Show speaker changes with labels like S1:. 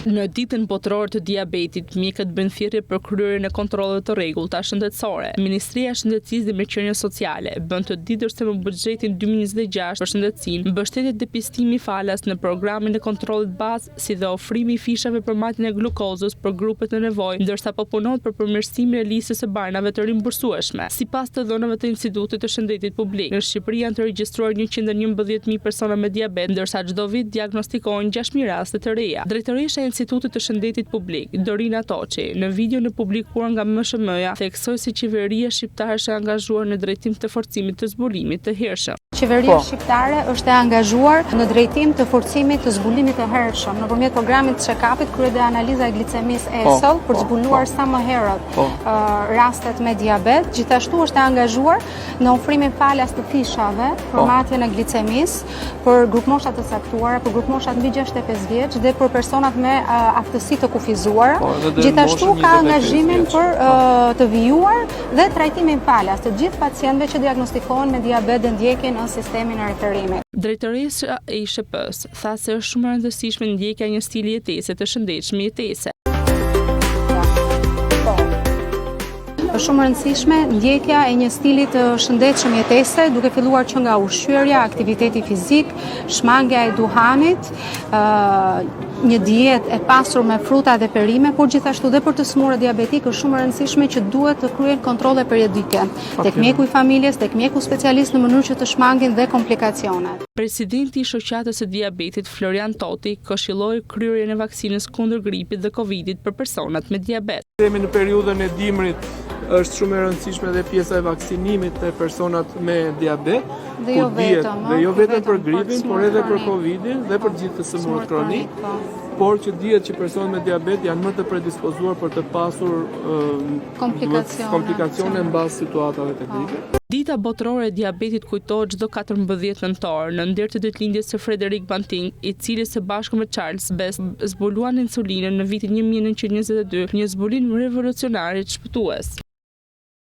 S1: Në ditën botërore të diabetit, mjekët bëjnë thirrje për kryerjen e kontrolleve të rregullta shëndetësore. Ministria e Shëndetësisë dhe Mirëqenies Sociale bën të ditur se me buxhetin 2026 për shëndetësinë, mbështetet depistimi falas në programin e kontrollit bazë, si dhe ofrimi i fishave për marrjen e glukozës për grupet në nevojë, ndërsa po punohet për përmirësimin e listës së banave të rimbursueshme. Sipas të dhënave të Institutit të Shëndetit Publik, në Shqipëri janë të regjistruar 111.000 persona me diabet, ndërsa çdo vit diagnostikohen 6.000 raste të reja. Drejtoresha e Institutit të Shëndetit Publik, Dorina Toçi, në videon e publikuar nga MSHM-ja, theksoi se qeveria shqiptare është e angazhuar në drejtim të forcimit të zbulimit të hershëm.
S2: Qeveria shqiptare është e angazhuar në drejtim të forcimit të zbulimit të hershëm nëpërmjet programit check-upit, krye dhe analiza e glicemisë ESOL për zbuluar sa më herët rastet me diabet. Gjithashtu është e angazhuar në ofrimin falas të fishave për matjen e glicemisë për grupmosha të caktuara, për grupmoshat mbi 65 vjeç dhe për personat me aftësi të kufizuara. Gjithashtu ka angazhimin për të vijuar dhe trajtimin falas të gjithë pacientëve që diagnostikohen me diabet dhe ndjekin në sistemin e referimit.
S1: Drejtoresha e ISHP-s tha se është shumë e rëndësishme ndjekja e një stili jetese të shëndetshëm jetese.
S2: Është shumë e rëndësishme ndjekja e një stili të shëndetshëm jetese, duke filluar që nga ushqyerja, aktiviteti fizik, shmangja e duhanit, një dietë e pasur me fruta dhe perime, por gjithashtu dhe për të smurë diabetik është shumë e rëndësishme që duhet të kryen kontrolle periodike tek mjeku i familjes, tek mjeku specialist në mënyrë që të shmangin dhe komplikacionet.
S1: Presidenti i shoqatës së diabetit Florian Toti këshilloi kryerjen e vaksinës kundër gripit dhe Covidit për personat me diabet.
S3: Jemi në periudhën e dimrit, është shumë e rëndësishme dhe pjesa e vaksinimit të personat me diabet,
S2: dhe jo vetëm
S3: për gripin, por edhe për Covidin dhe për gjithë të sëmurët kronik, por që dihet që personat me diabet janë më të predispozuar për të pasur komplikacione mbas situatave të gripit.
S1: Dita botërore e diabetit kujtohet çdo 14 nëntor në ndër të ditëlindjes së Frederick Banting, i cili së bashku me Charles Best zbuluan insulinën në vitin 1922, një zbulim revolucionar i shpëtues.